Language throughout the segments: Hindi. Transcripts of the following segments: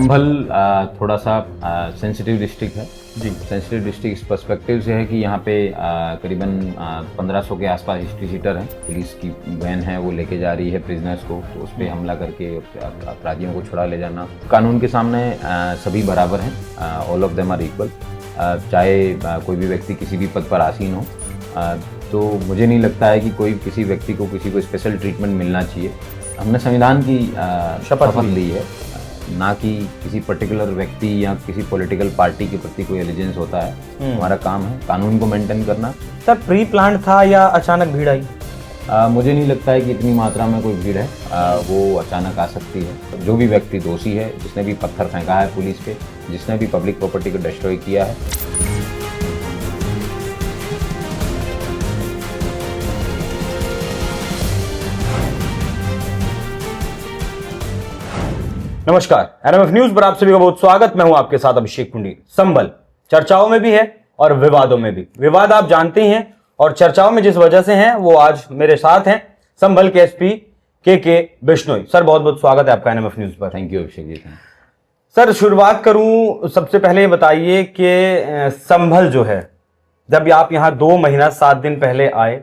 संभल थोड़ा सा सेंसिटिव डिस्ट्रिक्ट है जी। सेंसिटिव डिस्ट्रिक्ट इस पर्सपेक्टिव से है कि यहाँ पे करीबन 1500 के आसपास हिस्ट्री सीटर हैं। पुलिस की वैन है वो लेके जा रही है प्रिजनर्स को, तो उस पर हमला करके अपराधियों को छुड़ा ले जाना। कानून के सामने सभी बराबर हैं, all of them are equal. चाहे कोई भी व्यक्ति किसी भी पद पर आसीन हो, तो मुझे नहीं लगता है कि कोई किसी व्यक्ति को किसी को स्पेशल ट्रीटमेंट मिलना चाहिए। हमने संविधान की शपथ ली है, ना कि किसी पर्टिकुलर व्यक्ति या किसी पॉलिटिकल पार्टी के प्रति कोई एलिजेंस होता है। हमारा काम है कानून को मेंटेन करना। सर, प्री प्लान था या अचानक भीड़ आई? मुझे नहीं लगता है कि इतनी मात्रा में कोई भीड़ है, वो अचानक आ सकती है। जो भी व्यक्ति दोषी है, जिसने भी पत्थर फेंका है पुलिस पे, जिसने भी पब्लिक प्रॉपर्टी को डिस्ट्रॉय किया है, नमस्कार, एनएमएफ न्यूज पर आप सभी का बहुत स्वागत। मैं हूं आपके साथ अभिषेक पुंडी। संभल चर्चाओं में भी है और विवादों में भी। विवाद आप जानते ही हैं और चर्चाओं में जिस वजह से हैं वो आज मेरे साथ हैं संभल के एसपी के बिश्नोई। सर, बहुत बहुत स्वागत है आपका एनएमएफ न्यूज पर। Thank you Abhishek ji. Sir, शुरुआत करूं, सबसे पहले ये बताइए कि संभल जो है, जब आप यहाँ 2 महीना 7 दिन पहले आए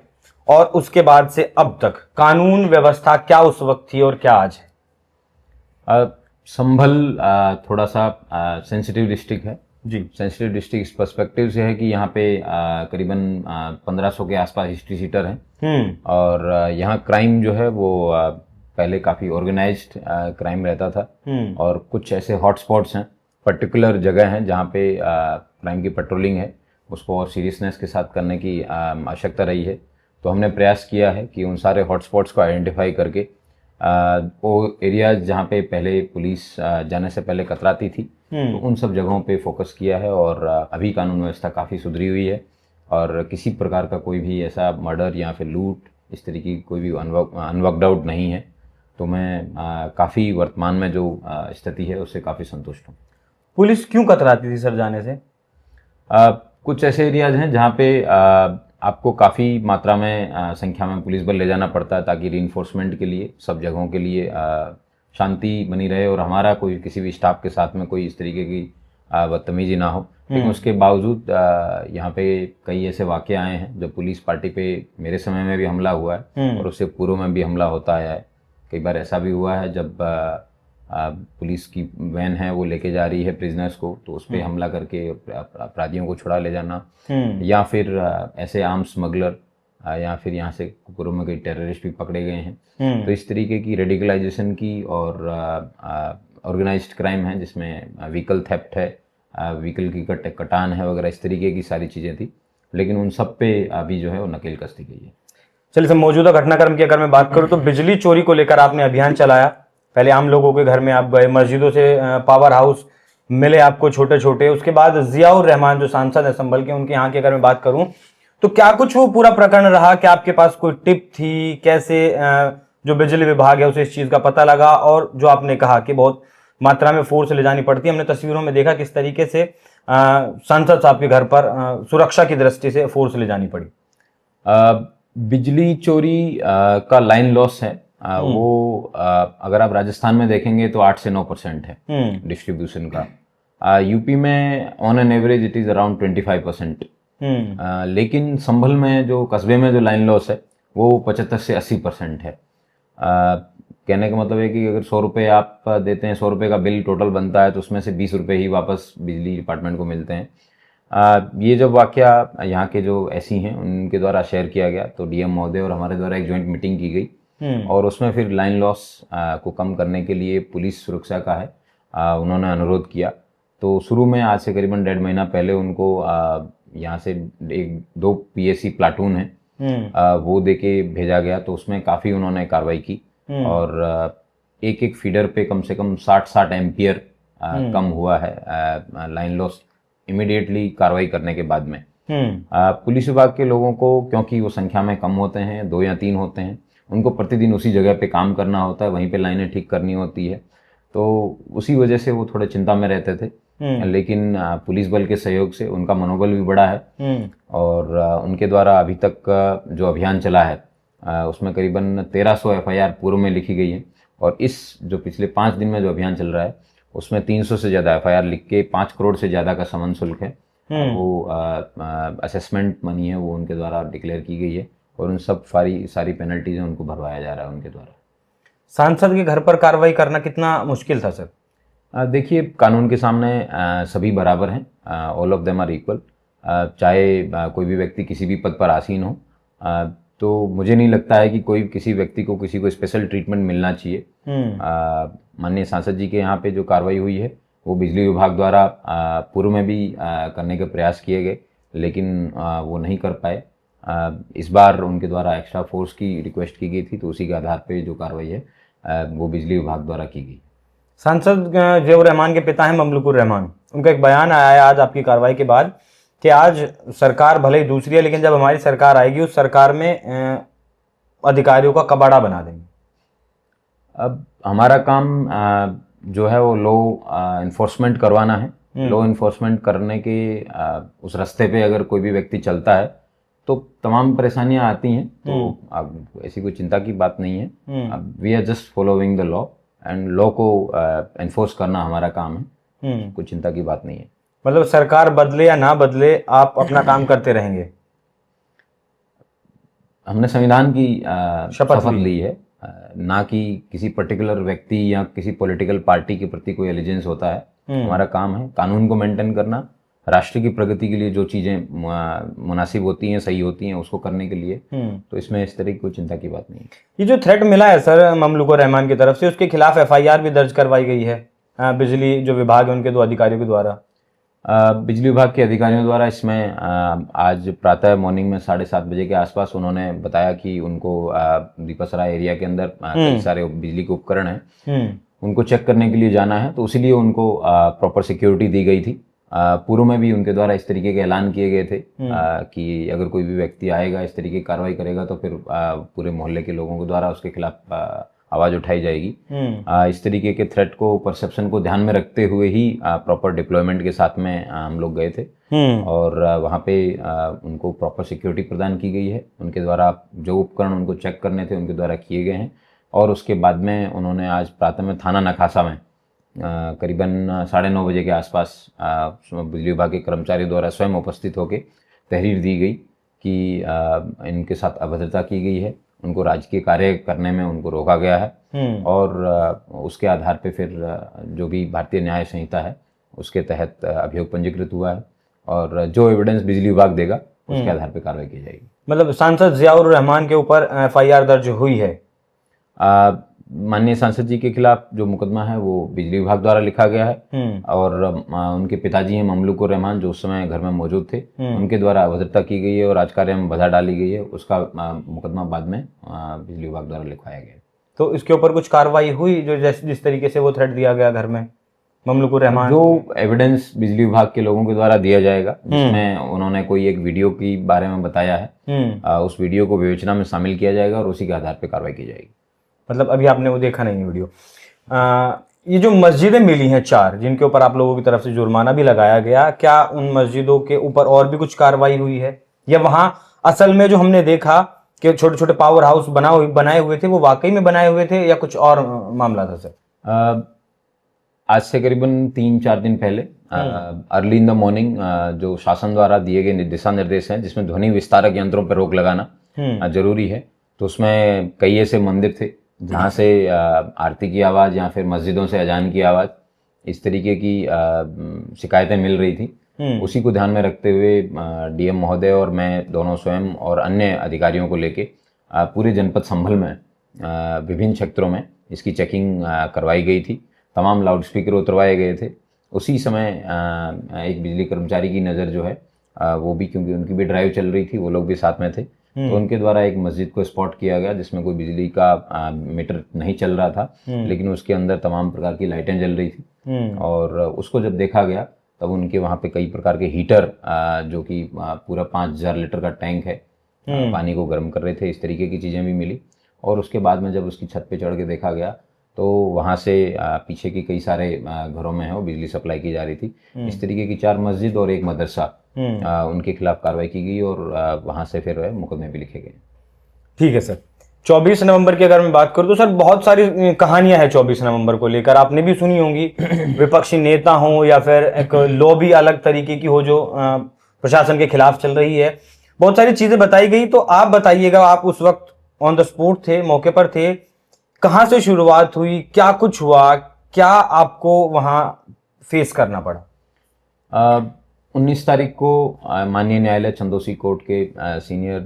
और उसके बाद से अब तक कानून व्यवस्था क्या उस वक्त थी और क्या आज है? संभल थोड़ा सा सेंसिटिव डिस्ट्रिक्ट है जी। सेंसिटिव डिस्ट्रिक्ट इस पर्सपेक्टिव से है कि यहाँ पे करीबन 1500 के आसपास हिस्ट्री सीटर हैं। और यहाँ क्राइम जो है वो पहले काफ़ी ऑर्गेनाइज्ड क्राइम रहता था, और कुछ ऐसे हॉटस्पॉट्स हैं, पर्टिकुलर जगह हैं जहाँ पे क्राइम की पेट्रोलिंग है, उसको और सीरियसनेस के साथ करने की आवश्यकता रही है। तो हमने प्रयास किया है कि उन सारे हॉटस्पॉट्स को आइडेंटिफाई करके वो एरियाज जहाँ पे पहले पुलिस जाने से पहले कतराती थी, तो उन सब जगहों पे फोकस किया है। और अभी कानून व्यवस्था काफ़ी सुधरी हुई है और किसी प्रकार का कोई भी ऐसा मर्डर या फिर लूट इस तरीके की कोई भी अनवर्कड आउट नहीं है। तो मैं काफ़ी वर्तमान में जो स्थिति है उससे काफ़ी संतुष्ट हूँ। पुलिस क्यों कतराती थी सर जाने से? कुछ ऐसे एरियाज हैं जहाँ पे आपको काफ़ी मात्रा में संख्या में पुलिस बल ले जाना पड़ता है, ताकि रीइंफोर्समेंट के लिए, सब जगहों के लिए शांति बनी रहे और हमारा कोई किसी भी स्टाफ के साथ में कोई इस तरीके की बदतमीजी ना हो। लेकिन उसके बावजूद यहाँ पे कई ऐसे वाक़े आए हैं जब पुलिस पार्टी पे मेरे समय में भी हमला हुआ है और उससे पूर्व में भी हमला होता आया है। कई बार ऐसा भी हुआ है जब पुलिस की वैन है वो लेके जा रही है प्रिजनर्स को, तो उस पर हमला करके अपराधियों को छुड़ा ले जाना, या फिर ऐसे आर्म्स स्मगलर, या फिर यहाँ से पूर्व में कई टेररिस्ट भी पकड़े गए हैं। तो इस तरीके की रेडिकलाइजेशन की और ऑर्गेनाइज्ड क्राइम है जिसमें व्हीकल थेफ्ट है, व्हीकल की कटान है वगैरह, इस तरीके की सारी चीज़ें थी। लेकिन उन सब पे अभी जो है वो नकेल कस दी गई है। चलिए सर, मौजूदा घटनाक्रम की अगर मैं बात करूँ तो बिजली चोरी को लेकर आपने अभियान चलाया। पहले आम लोगों के घर में आप गए, मस्जिदों से पावर हाउस मिले आपको छोटे छोटे। उसके बाद जियाउर रहमान जो सांसद है संभल के, उनके यहाँ की अगर मैं बात करूं तो क्या कुछ वो पूरा प्रकरण रहा? क्या आपके पास कोई टिप थी? कैसे जो बिजली विभाग है उसे इस चीज का पता लगा? और जो आपने कहा कि बहुत मात्रा में फोर्स ले जानी पड़ती है, हमने तस्वीरों में देखा किस तरीके से सांसद साहब के घर पर सुरक्षा की दृष्टि से फोर्स ले जानी पड़ी। बिजली चोरी का लाइन लॉस है, वो अगर आप राजस्थान में देखेंगे तो 8 से 9% है डिस्ट्रीब्यूशन का। यूपी में on an average it is around 25%। लेकिन संभल में जो कस्बे में जो लाइन लॉस है वो 75 से 80% है। कहने का मतलब है कि अगर 100 रुपये आप देते हैं, 100 रुपये का बिल टोटल बनता है, तो उसमें से 20 रुपये ही वापस बिजली डिपार्टमेंट को मिलते हैं। ये जब वाकया यहाँ के जो ऐसी हैं उनके द्वारा शेयर किया गया, तो डीएम महोदय और हमारे द्वारा एक ज्वाइंट मीटिंग की गई, और उसमें फिर लाइन लॉस को कम करने के लिए पुलिस सुरक्षा का है उन्होंने अनुरोध किया। तो शुरू में आज से करीबन 1.5 महीना पहले उनको यहाँ से 1-2 पीएसी प्लाटून है वो देके भेजा गया। तो उसमें काफ़ी उन्होंने कार्रवाई की और एक फीडर पे कम से कम 60 एम्पियर कम हुआ है लाइन लॉस इमीडिएटली कार्रवाई करने के बाद में। पुलिस विभाग के लोगों को, क्योंकि वो संख्या में कम होते हैं, 2 या 3 होते हैं, उनको प्रतिदिन उसी जगह पे काम करना होता है, वहीं पे लाइनें ठीक करनी होती है, तो उसी वजह से वो थोड़े चिंता में रहते थे। लेकिन पुलिस बल के सहयोग से उनका मनोबल भी बढ़ा है और उनके द्वारा अभी तक जो अभियान चला है उसमें करीबन 1300 एफआईआर पूर्व में लिखी गई है और इस जो पिछले 5 दिन में जो अभियान चल रहा है उसमें 300 से ज़्यादा FIR लिख के 5 करोड़ से ज़्यादा का समन शुल्क है, वो असेसमेंट मनी है, वो उनके द्वारा डिक्लेयर की गई है और उन सब सारी पेनल्टीज हैं उनको भरवाया जा रहा है उनके द्वारा। सांसद के घर पर कार्रवाई करना कितना मुश्किल था सर? देखिए, कानून के सामने सभी बराबर हैं, all of them are equal. चाहे कोई भी व्यक्ति किसी भी पद पर आसीन हो, तो मुझे नहीं लगता है कि किसी व्यक्ति को किसी को स्पेशल ट्रीटमेंट मिलना चाहिए। माननीय सांसद जी के यहाँ पे जो कार्रवाई हुई है वो बिजली विभाग द्वारा पूर्व में भी करने के प्रयास किए गए, लेकिन वो नहीं कर पाए। इस बार उनके द्वारा एक्स्ट्रा फोर्स की रिक्वेस्ट की गई थी, तो उसी के आधार पे जो कार्रवाई है वो बिजली विभाग द्वारा की गई। सांसद जियाउर रहमान के पिता हैं ममलुकुर रहमान, उनका एक बयान आया है आज आपकी कार्रवाई के बाद कि आज सरकार भले ही दूसरी है, लेकिन जब हमारी सरकार आएगी उस सरकार में अधिकारियों का कबाड़ा बना देंगे। अब हमारा काम जो है वो लॉ इन्फोर्समेंट करवाना है। लॉ इन्फोर्समेंट करने के उस रास्ते पे अगर कोई भी व्यक्ति चलता है तो तमाम परेशानियां आती हैं, तो अब ऐसी कोई चिंता की बात नहीं है। अब we are just following the law and law को एनफोर्स करना हमारा काम है, कोई चिंता की बात नहीं है। मतलब सरकार बदले या ना बदले आप अपना काम करते रहेंगे? हमने संविधान की शपथ ली है, ना कि किसी पर्टिकुलर व्यक्ति या किसी पॉलिटिकल पार्टी के प्रति कोई एलिजेंस होता है। हमारा काम है कानून को मेंटेन करना, राष्ट्र की प्रगति के लिए जो चीजें मुनासिब होती हैं, सही होती हैं, उसको करने के लिए। तो इसमें इस तरह की कोई चिंता की बात नहीं है। ये जो थ्रेट मिला है सर ममलुकुर रहमान की तरफ से, उसके खिलाफ FIR भी दर्ज करवाई गई है बिजली जो विभाग है उनके 2 अधिकारियों के द्वारा। बिजली विभाग के अधिकारियों द्वारा इसमें आज प्रातः मॉर्निंग में 7:30 बजे के आसपास उन्होंने बताया कि उनको दीपासराय एरिया के अंदर कई सारे बिजली के उपकरण हैं, उनको चेक करने के लिए जाना है, तो इसीलिए उनको प्रॉपर सिक्योरिटी दी गई थी। पूर्व में भी उनके द्वारा इस तरीके के ऐलान किए गए थे कि अगर कोई भी व्यक्ति आएगा, इस तरीके की कार्रवाई करेगा, तो फिर पूरे मोहल्ले के लोगों के द्वारा उसके खिलाफ आवाज उठाई जाएगी। इस तरीके के थ्रेट को, परसेप्शन को ध्यान में रखते हुए ही प्रॉपर डिप्लॉयमेंट के साथ में हम लोग गए थे और वहाँ पे उनको प्रॉपर सिक्योरिटी प्रदान की गई है। उनके द्वारा जो उपकरण उनको चेक करने थे उनके द्वारा किए गए हैं और उसके बाद में उन्होंने आज प्रातः में थाना नखासा में करीबन 9:30 बजे के आसपास बिजली विभाग के कर्मचारियों द्वारा स्वयं उपस्थित होकर तहरीर दी गई कि इनके साथ अभद्रता की गई है, उनको राजकीय कार्य करने में उनको रोका गया है और उसके आधार पे फिर जो भी भारतीय न्याय संहिता है उसके तहत अभियोग पंजीकृत हुआ है और जो एविडेंस बिजली विभाग देगा उसके आधार पे कार्रवाई की जाएगी। मतलब सांसद जियाउर रहमान के ऊपर FIR दर्ज हुई है? माननीय सांसद जी के खिलाफ जो मुकदमा है वो बिजली विभाग द्वारा लिखा गया है और उनके पिताजी हैं ममलुकुर रहमान, जो उस समय घर में मौजूद थे, उनके द्वारा अभद्रता की गई है और राजकार्य में बाधा डाली गई है। उसका मुकदमा बाद में बिजली विभाग द्वारा लिखवाया गया। तो इसके ऊपर कुछ कार्रवाई हुई जो जिस तरीके से वो थ्रेट दिया गया घर में ममलुकुर रहमान? जो एविडेंस बिजली विभाग के लोगों के द्वारा दिया जाएगा, जिसमें उन्होंने कोई एक वीडियो के बारे में बताया है, उस वीडियो को विवेचना में शामिल किया जाएगा और उसी के आधार पर कार्रवाई की जाएगी। मतलब अभी आपने वो देखा नहीं है वीडियो। ये जो मस्जिदें मिली हैं 4 जिनके ऊपर आप लोगों की तरफ से जुर्माना भी लगाया गया, क्या उन मस्जिदों के ऊपर और भी कुछ कार्रवाई हुई है या वहां असल में जो हमने देखा कि छोटे छोटे पावर हाउस बनाए हुए थे वो वाकई में बनाए हुए थे या कुछ और मामला था सर? आज से करीबन 3-4 दिन पहले अर्ली इन द मॉर्निंग जो शासन द्वारा दिए गए दिशा निर्देश हैं जिसमें ध्वनि विस्तारक यंत्रों पर रोक लगाना जरूरी है, तो उसमें कई ऐसे मंदिर थे जहाँ से आरती की आवाज़ या फिर मस्जिदों से अजान की आवाज़, इस तरीके की शिकायतें मिल रही थी। उसी को ध्यान में रखते हुए DM महोदय और मैं दोनों स्वयं और अन्य अधिकारियों को लेके पूरे जनपद संभल में विभिन्न क्षेत्रों में इसकी चेकिंग करवाई गई थी। तमाम लाउडस्पीकर उतरवाए गए थे। उसी समय एक बिजली कर्मचारी की नज़र जो है वो भी, क्योंकि उनकी भी ड्राइव चल रही थी, वो लोग भी साथ में थे, तो उनके द्वारा एक मस्जिद को स्पॉट किया गया जिसमें कोई बिजली का मीटर नहीं चल रहा था, लेकिन उसके अंदर तमाम प्रकार की लाइटें जल रही थी और उसको जब देखा गया तब उनके वहाँ पे कई प्रकार के हीटर जो कि पूरा 5000 लीटर का टैंक है, पानी को गर्म कर रहे थे, इस तरीके की चीज़ें भी मिली। और उसके बाद में जब उसकी छत पे चढ़ के देखा गया तो वहाँ से पीछे की कई सारे घरों में है वो बिजली सप्लाई की जा रही थी। इस तरीके की 4 मस्जिद और एक मदरसा उनके खिलाफ कार्रवाई की गई और वहाँ से फिर मुकदमे भी लिखे गए। ठीक है सर, 24 नवंबर की अगर मैं बात करूं तो सर बहुत सारी कहानियां हैं 24 नवंबर को लेकर, आपने भी सुनी होंगी। विपक्षी नेता हो या फिर एक लॉबी अलग तरीके की हो जो प्रशासन के खिलाफ चल रही है, बहुत सारी चीजें बताई गई। तो आप बताइएगा, आप उस वक्त ऑन द स्पॉट थे, मौके पर थे, कहां से शुरुआत हुई, क्या कुछ हुआ, क्या आपको वहां फेस करना पड़ा? 19 तारीख को माननीय न्यायालय चंदोसी कोर्ट के सीनियर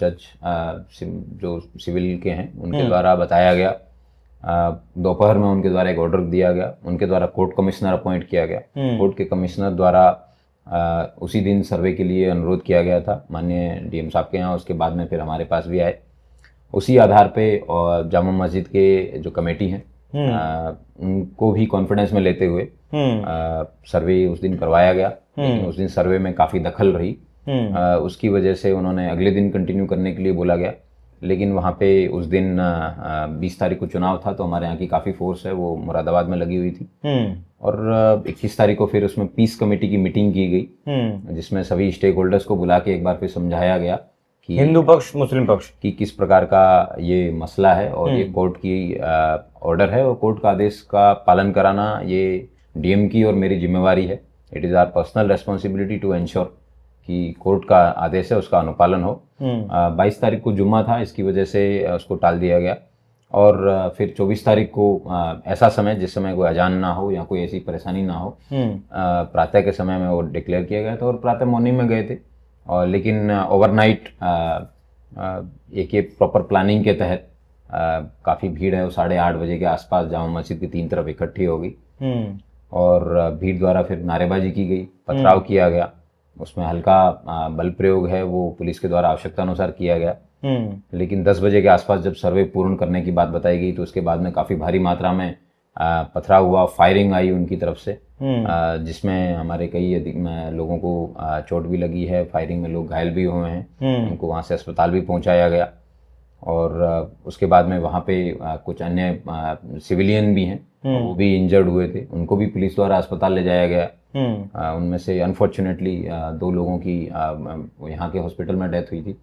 जज जो सिविल के हैं उनके द्वारा बताया गया, दोपहर में उनके द्वारा एक ऑर्डर दिया गया, उनके द्वारा कोर्ट कमिश्नर अपॉइंट किया गया। कोर्ट के कमिश्नर द्वारा उसी दिन सर्वे के लिए अनुरोध किया गया था माननीय डीएम साहब के यहाँ, उसके बाद में फिर हमारे पास भी आए। उसी आधार पे और जामा मस्जिद के जो कमेटी हैं उनको भी कॉन्फिडेंस में लेते हुए सर्वे उस दिन करवाया गया। लेकिन उस दिन सर्वे में काफ़ी दखल रही, उसकी वजह से उन्होंने अगले दिन कंटिन्यू करने के लिए बोला गया। लेकिन वहाँ पे उस दिन 20 तारीख को चुनाव था, तो हमारे यहाँ की काफ़ी फोर्स है वो मुरादाबाद में लगी हुई थी। और 21 तारीख को फिर उसमें पीस कमेटी की मीटिंग की गई, जिसमें सभी स्टेक होल्डर्स को बुला के एक बार फिर समझाया गया कि हिंदू पक्ष मुस्लिम पक्ष कि किस प्रकार का ये मसला है और ये कोर्ट की ऑर्डर है और कोर्ट का आदेश का पालन कराना ये डीएम की और मेरी जिम्मेवारी है। It is our personal responsibility to ensure कि कोर्ट का आदेश है उसका अनुपालन हो। 22 तारीख को जुम्मा था, इसकी वजह से उसको टाल दिया गया। और फिर 24 तारीख को ऐसा समय जिस समय कोई अजान ना हो या कोई ऐसी परेशानी ना हो, प्रातः के समय में वो डिक्लेयर किया गया था और प्रातः मॉर्निंग में गए थे। और लेकिन ओवरनाइट एक ये प्रॉपर प्लानिंग के तहत काफ़ी भीड़ है, वो 8:30 बजे के आसपास जामा मस्जिद की 3 तरफ इकट्ठी हो गई और भीड़ द्वारा फिर नारेबाजी की गई, पथराव किया गया। उसमें हल्का बल प्रयोग है वो पुलिस के द्वारा आवश्यकता अनुसार किया गया। लेकिन 10 बजे के आसपास जब सर्वे पूर्ण करने की बात बताई गई तो उसके बाद में काफ़ी भारी मात्रा में पथराव हुआ, फायरिंग आई उनकी तरफ से, जिसमें हमारे कई अधिक लोगों को चोट भी लगी है, फायरिंग में लोग घायल भी हुए हैं, उनको वहाँ से अस्पताल भी पहुँचाया गया। और उसके बाद में वहाँ पे कुछ अन्य सिविलियन भी हैं, वो भी इंजर्ड हुए थे, उनको भी पुलिस द्वारा अस्पताल ले जाया गया। उनमें से अनफॉर्चुनेटली 2 लोगों की यहाँ के हॉस्पिटल में डेथ हुई थी,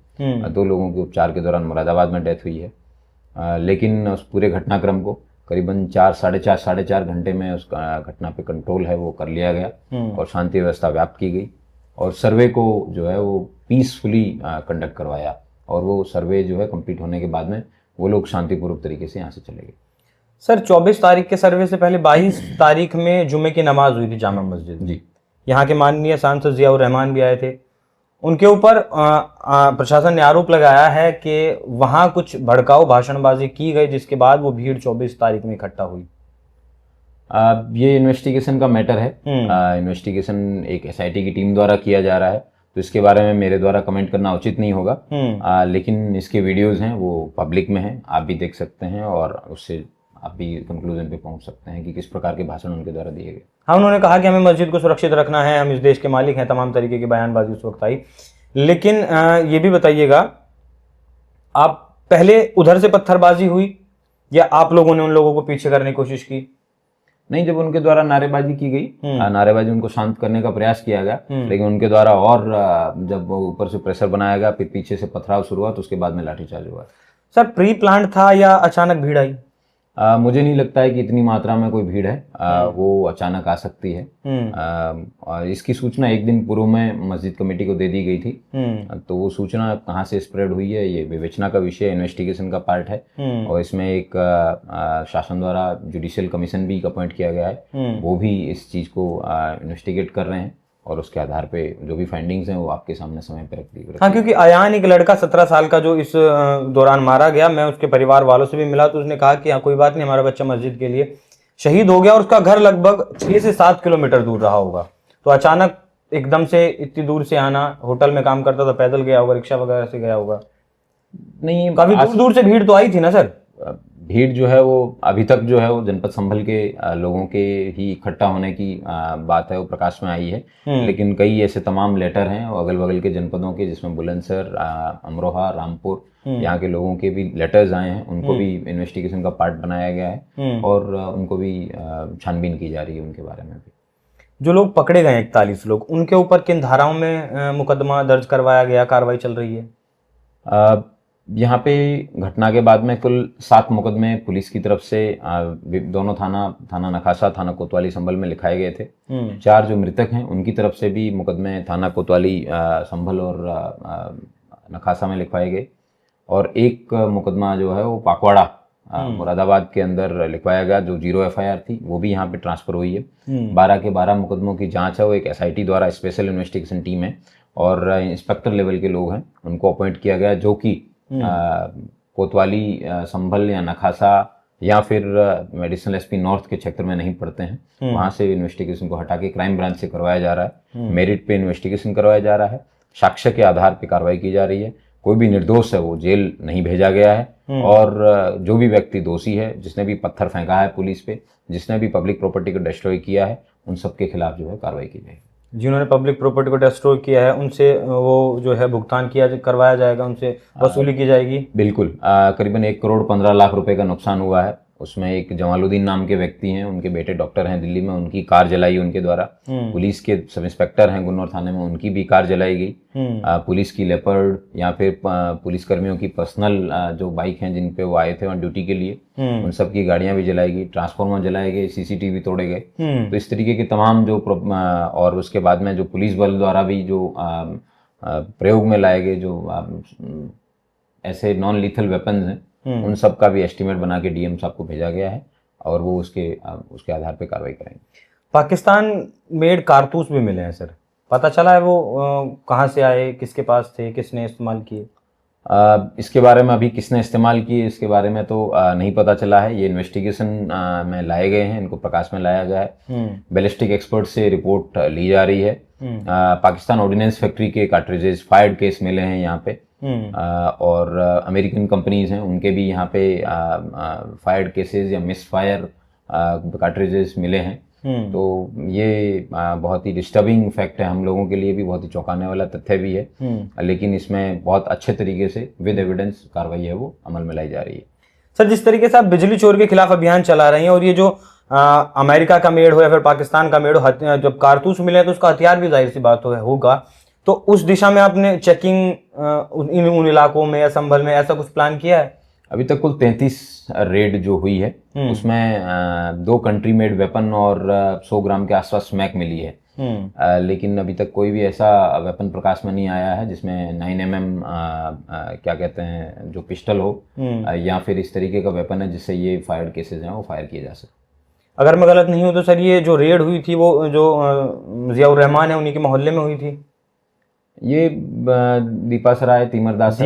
2 लोगों के उपचार के दौरान मुरादाबाद में डेथ हुई है। लेकिन उस पूरे घटनाक्रम को करीबन 4 साढ़े चार घंटे में उस घटना पे कंट्रोल है वो कर लिया गया और शांति व्यवस्था व्याप्त की गई और सर्वे को जो है वो पीसफुली कंडक्ट करवाया। और वो सर्वे जो है कंप्लीट होने के बाद में वो लोग शांतिपूर्वक तरीके से यहाँ से चले गए। सर 24 तारीख के सर्वे से पहले 22 तारीख में जुमे की नमाज हुई थी जामा मस्जिद जी। यहाँ के माननीय सांसद जियाउर रहमान भी आए थे, उनके ऊपर प्रशासन ने आरोप लगाया है कि वहाँ कुछ भड़काऊ भाषणबाजी की गई जिसके बाद वो भीड़ 24 तारीख में इकट्ठा हुई। ये इन्वेस्टिगेशन का मैटर है। इन्वेस्टिगेशन एक एसआईटी की टीम द्वारा किया जा रहा है, तो इसके बारे में मेरे द्वारा कमेंट करना उचित नहीं होगा। लेकिन इसके वीडियोस हैं वो पब्लिक में हैं, आप भी देख सकते हैं और उससे आप भी कंक्लूजन पे पहुंच सकते हैं कि किस प्रकार के भाषण उनके द्वारा दिए गए। हाँ, उन्होंने कहा कि हमें मस्जिद को सुरक्षित रखना है, हम इस देश के मालिक हैं, तमाम तरीके की बयानबाजी उस वक्त आई। लेकिन ये भी बताइएगा, आप पहले उधर से पत्थरबाजी हुई या आप लोगों ने उन लोगों को पीछे करने की कोशिश की? नहीं, जब उनके द्वारा नारेबाजी की गई, नारेबाजी उनको शांत करने का प्रयास किया गया, लेकिन उनके द्वारा और जब ऊपर से प्रेशर बनाया गया, फिर पीछे से पथराव शुरू हुआ, तो उसके बाद में लाठीचार्ज हुआ। सर प्री प्लान था या अचानक भीड़ आई? मुझे नहीं लगता है कि इतनी मात्रा में कोई भीड़ है, वो अचानक आ सकती है। और इसकी सूचना एक दिन पूर्व में मस्जिद कमेटी को दे दी गई थी, तो वो सूचना कहाँ से स्प्रेड हुई है ये विवेचना का विषय, इन्वेस्टिगेशन का पार्ट है। और इसमें एक शासन द्वारा जुडिशियल कमीशन भी अपॉइंट किया गया है, वो भी इस चीज़ को इन्वेस्टिगेट कर रहे हैं और उसके आधार पे जो भी फाइंडिंग्स हैं वो आपके सामने समय पर रख दी। हाँ, क्योंकि अयान एक लड़का 17 साल का जो इस दौरान मारा गया, मैं उसके परिवार वालों से भी मिला तो उसने कहा कि हाँ कोई बात नहीं, हमारा बच्चा मस्जिद के लिए शहीद हो गया और उसका घर लगभग 6 से 7 किलोमीटर दूर रहा होगा। तो अचानक एकदम से इतनी दूर से आना, होटल में काम करता था, पैदल गया होगा, रिक्शा वगैरह से गया होगा? नहीं, काफी दूर दूर से भीड़ तो आई थी ना सर? भीड़ जो है वो अभी तक जो है वो जनपद संभल के लोगों के ही इकट्ठा होने की बात है वो प्रकाश में आई है। लेकिन कई ऐसे तमाम लेटर हैं और अगल बगल के जनपदों के, जिसमें बुलंदशहर, अमरोहा, रामपुर, यहाँ के लोगों के भी लेटर्स आए हैं, उनको भी इन्वेस्टिगेशन का पार्ट बनाया गया है और उनको भी छानबीन की जा रही है उनके बारे में भी। जो लोग पकड़े गए 41 लोग, उनके ऊपर किन धाराओं में मुकदमा दर्ज करवाया गया, कार्रवाई चल रही है? यहाँ पे घटना के बाद में कुल 7 मुकदमे पुलिस की तरफ से दोनों थाना नखासा, थाना कोतवाली संभल में लिखाए गए थे। 4 जो मृतक हैं उनकी तरफ से भी मुकदमे थाना कोतवाली संभल और नखासा में लिखवाए गए, और एक मुकदमा जो है वो पाकवाड़ा मुरादाबाद के अंदर लिखवाया गया, जो 0 FIR थी, वो भी यहाँ पे ट्रांसफर हुई है। 12 के 12 मुकदमों की जांच है वो एक SIT द्वारा, स्पेशल इन्वेस्टिगेशन टीम है, और इंस्पेक्टर लेवल के लोग हैं उनको अपॉइंट किया गया, जो कि कोतवाली, संभल या नखासा या फिर मेडिसिनल SP नॉर्थ के क्षेत्र में नहीं पड़ते हैं। वहां से इन्वेस्टिगेशन को हटा के क्राइम ब्रांच से करवाया जा रहा है, मेरिट पे इन्वेस्टिगेशन करवाया जा रहा है, साक्ष्य के आधार पे कार्रवाई की जा रही है। कोई भी निर्दोष है वो जेल नहीं भेजा गया है, और जो भी व्यक्ति दोषी है, जिसने भी पत्थर फेंका है पुलिस पे, जिसने भी पब्लिक प्रॉपर्टी को डिस्ट्रॉय किया है, उन सबके खिलाफ जो है कार्रवाई की जाएगी। जिन्होंने पब्लिक प्रॉपर्टी को डिस्ट्रॉय किया है उनसे वो जो है भुगतान करवाया जाएगा, उनसे वसूली की जाएगी। बिल्कुल। करीबन 1,15,00,000 रुपए का नुकसान हुआ है। उसमें एक जमालुद्दीन नाम के व्यक्ति हैं, उनके बेटे डॉक्टर हैं दिल्ली में, उनकी कार जलाई उनके द्वारा। पुलिस के सब इंस्पेक्टर हैं गुन्नौर थाने में, उनकी भी कार जलाई गई। पुलिस की लेपर्ड या फिर पुलिस कर्मियों की पर्सनल जो बाइक हैं जिन पे वो आए थे वहाँ ड्यूटी के लिए, उन सब की गाड़ियां भी जलाई गई, ट्रांसफार्मर जलाए गए, CCTV तोड़े गए। तो इस तरीके के तमाम जो और उसके बाद में जो पुलिस बल द्वारा भी जो प्रयोग में लाए गए जो ऐसे नॉन लीथल वेपन्स हैं, उन सब का भी एस्टीमेट बना के DM साहब को भेजा गया है, और वो उसके आधार पे कार्रवाई करेंगे। पाकिस्तान मेड कारतूस भी मिले हैं सर, पता चला है वो कहाँ से आए, किसके पास थे, किसने इस्तेमाल किए? इसके बारे में अभी किसने इस्तेमाल किए इसके बारे में तो नहीं पता चला है। ये इन्वेस्टिगेशन में लाए गए हैं, इनको प्रकाश में लाया गया है। बैलिस्टिक एक्सपर्ट से रिपोर्ट ली जा रही है। पाकिस्तान ऑर्डिनेंस फैक्ट्री के कार्ट्रिजेज फायर्ड केस मिले हैं यहाँ पे, और अमेरिकन कंपनीज हैं उनके भी यहाँ पे फायर्ड केसेस या मिस फायर कार्ट्रिजेस मिले हैं। तो ये बहुत ही डिस्टर्बिंग फैक्ट है, हम लोगों के लिए भी बहुत ही चौंकाने वाला तथ्य भी है, लेकिन इसमें बहुत अच्छे तरीके से विद एविडेंस कार्रवाई है वो अमल में लाई जा रही है। सर, जिस तरीके से आप बिजली चोर के खिलाफ अभियान चला रहे हैं, और ये जो अमेरिका का मेड हो या फिर पाकिस्तान का मेड हो, जब कारतूस मिले तो उसका हथियार भी जाहिर सी बात होगा, तो उस दिशा में आपने चेकिंग उन इलाकों में या संभल में ऐसा कुछ प्लान किया है? अभी तक कुल 33 रेड जो हुई है उसमें 2 कंट्री मेड वेपन और 100 ग्राम के आसपास स्मैक मिली है। लेकिन अभी तक कोई भी ऐसा वेपन प्रकाश में नहीं आया है जिसमें 9mm क्या कहते हैं जो पिस्टल हो, या फिर इस तरीके का वेपन है जिससे ये फायर्ड केसेस हैं वो फायर किए जा सके। अगर मैं गलत नहीं हूँ तो सर, ये जो रेड हुई थी वो जो जियाउर रहमान है उन्हीं के मोहल्ले में हुई थी? ये दीपा सराय, तीमरदास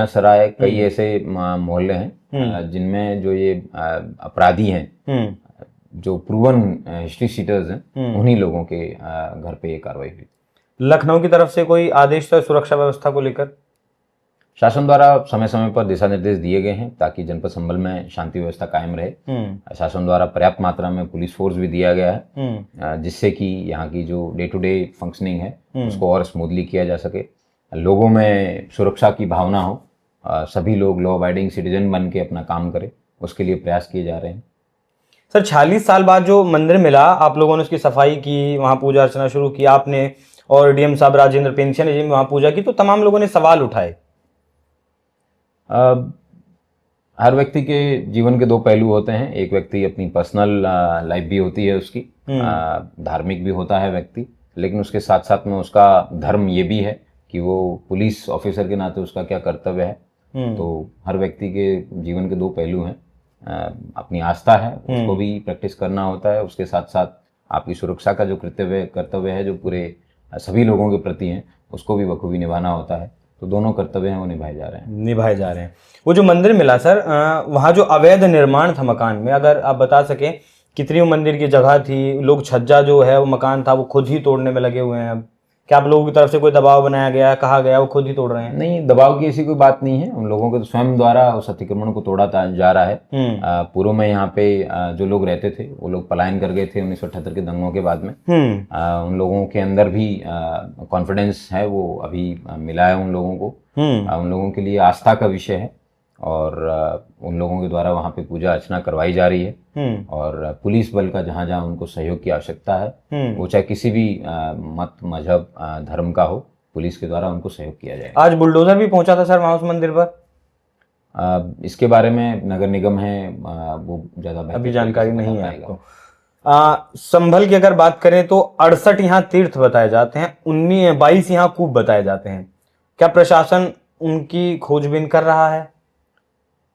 सराय, कई ऐसे मोहल्ले हैं जिनमें जो ये अपराधी हैं, जो प्रूवन हिस्ट्री शीटर्स हैं, उन्हीं लोगों के घर पे ये कार्रवाई हुई। लखनऊ की तरफ से कोई आदेश था सुरक्षा व्यवस्था को लेकर? शासन द्वारा समय समय पर दिशा निर्देश दिए गए हैं ताकि जनपद संभल में शांति व्यवस्था कायम रहे। शासन द्वारा पर्याप्त मात्रा में पुलिस फोर्स भी दिया गया है, जिससे कि यहाँ की जो डे टू डे फंक्शनिंग है उसको और स्मूथली किया जा सके, लोगों में सुरक्षा की भावना हो, सभी लोग लॉ अबाइडिंग सिटीजन बन के अपना काम करें, उसके लिए प्रयास किए जा रहे हैं। सर, 46 साल बाद जो मंदिर मिला, आप लोगों ने उसकी सफाई की, वहाँ पूजा अर्चना शुरू की आपने, और DM साहब राजेंद्र पेंसिया ने वहाँ पूजा की, तो तमाम लोगों ने सवाल उठाए। हर व्यक्ति के जीवन के 2 पहलू होते हैं। एक व्यक्ति अपनी पर्सनल लाइफ भी होती है उसकी, धार्मिक भी होता है व्यक्ति, लेकिन उसके साथ साथ में उसका धर्म ये भी है कि वो पुलिस ऑफिसर के नाते उसका क्या कर्तव्य है। तो हर व्यक्ति के जीवन के 2 पहलू हैं। अपनी आस्था है उसको भी प्रैक्टिस करना होता है, उसके साथ साथ आपकी सुरक्षा का जो कर्तव्य है जो पूरे सभी लोगों के प्रति है उसको भी बखूबी निभाना होता है। तो दोनों कर्तव्य हैं वो निभाए जा रहे हैं। वो जो मंदिर मिला सर, वहाँ जो अवैध निर्माण था मकान में, अगर आप बता सकें कितनी वो मंदिर की जगह थी, लोग छज्जा जो है वो मकान था वो खुद ही तोड़ने में लगे हुए हैं। अब क्या आप लोगों की तरफ से कोई दबाव बनाया गया, कहा गया वो खुद ही तोड़ रहे हैं? नहीं, दबाव की ऐसी कोई बात नहीं है, उन लोगों के तो स्वयं द्वारा उस अतिक्रमण को तोड़ा जा रहा है। पूर्व में यहाँ पे जो लोग रहते थे वो लोग पलायन कर गए थे 1978 के दंगों के बाद में। उन लोगों के अंदर भी कॉन्फिडेंस है वो अभी मिला है उन लोगों को। उन लोगों के लिए आस्था का विषय है, और उन लोगों के द्वारा वहाँ पे पूजा अर्चना करवाई जा रही है, और पुलिस बल का जहाँ जहाँ उनको सहयोग की आवश्यकता है, वो चाहे किसी भी मत मजहब धर्म का हो, पुलिस के द्वारा उनको सहयोग किया जाए। आज बुलडोजर भी पहुंचा था सर वहाँ उस मंदिर पर? इसके बारे में नगर निगम है वो ज्यादा बेहतर अभी जानकारी तरीके से नहीं है बताएगा। आपको। संभल की अगर बात करें तो 68 यहाँ तीर्थ बताए जाते हैं, 22 यहाँ कूप बताए जाते हैं। क्या प्रशासन उनकी खोजबीन कर रहा है?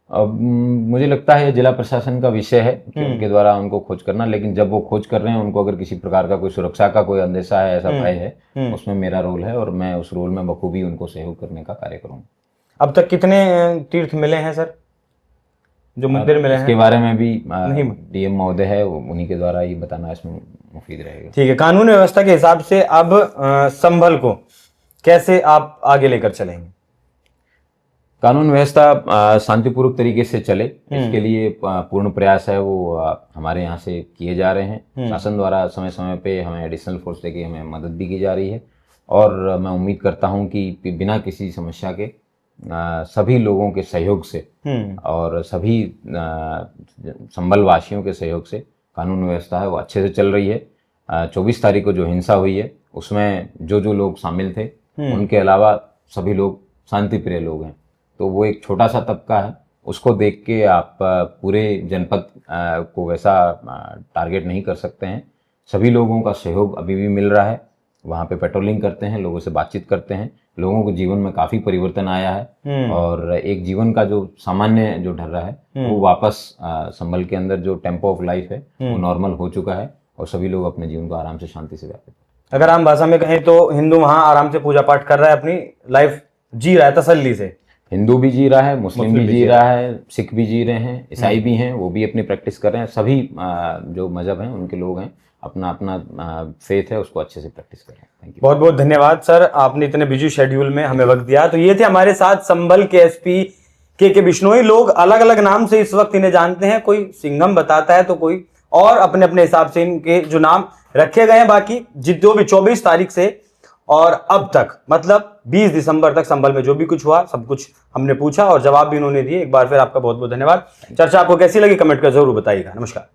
अब मुझे लगता है ये जिला प्रशासन का विषय है कि उनके द्वारा उनको खोज करना, लेकिन जब वो खोज कर रहे हैं उनको अगर किसी प्रकार का कोई सुरक्षा का कोई अंदेशा है, ऐसा भय है, उसमें मेरा रोल है और मैं उस रोल में बखूबी उनको सहयोग करने का कार्य करूंगा। अब तक कितने तीर्थ मिले हैं सर, जो मंदिर मिले इसके हैं? बारे में भी डीएम महोदय है, उन्हीं के द्वारा ही बताना इसमें मुफीद रहेगा। ठीक है, कानून व्यवस्था के हिसाब से अब संभल को कैसे आप आगे लेकर चलेंगे? कानून व्यवस्था शांतिपूर्वक तरीके से चले, इसके लिए पूर्ण प्रयास है वो हमारे यहाँ से किए जा रहे हैं। शासन द्वारा समय समय पे हमें एडिशनल फोर्स देके हमें मदद भी की जा रही है और मैं उम्मीद करता हूँ कि बिना किसी समस्या के सभी लोगों के सहयोग से और सभी संभल वासियों के सहयोग से कानून व्यवस्था है वो अच्छे से चल रही है। 24 तारीख को जो हिंसा हुई है उसमें जो लोग शामिल थे उनके अलावा सभी लोग शांति प्रिय लोग हैं, तो वो एक छोटा सा तबका है, उसको देख के आप पूरे जनपद को वैसा टारगेट नहीं कर सकते हैं। सभी लोगों का सहयोग अभी भी मिल रहा है, वहाँ पे पेट्रोलिंग करते हैं, लोगों से बातचीत करते हैं, लोगों के जीवन में काफी परिवर्तन आया है और एक जीवन का जो सामान्य जो ढर्रा है वो वापस संभल के अंदर जो टेम्पो ऑफ लाइफ है वो नॉर्मल हो चुका है और सभी लोग अपने जीवन को आराम से शांति से व्यापित। अगर आम भाषा में कहें तो हिंदू वहां आराम से पूजा पाठ कर रहा है, अपनी लाइफ जी रहा है तसल्ली से। हिंदू भी जी रहा है, मुस्लिम भी जी रहा है, सिख भी जी रहे हैं, ईसाई भी हैं, वो भी अपनी प्रैक्टिस कर रहे हैं। सभी जो मजहब हैं उनके लोग हैं, अपना अपना फेथ है उसको अच्छे से प्रैक्टिस कर रहे हैं। Thank you. बहुत बहुत धन्यवाद सर, आपने इतने बिजी शेड्यूल में हमें वक्त दिया। तो ये थे हमारे साथ संभल के एसपी के बिश्नोई। लोग अलग अलग नाम से इस वक्त इन्हें जानते हैं, कोई सिंघम बताता है तो कोई और अपने अपने हिसाब से इनके जो नाम रखे गए हैं। बाकी जो भी 24 तारीख से और अब तक मतलब 20 दिसंबर तक संभल में जो भी कुछ हुआ सब कुछ हमने पूछा और जवाब भी उन्होंने दिए। एक बार फिर आपका बहुत बहुत धन्यवाद। चर्चा आपको कैसी लगी कमेंट कर जरूर बताइएगा। नमस्कार।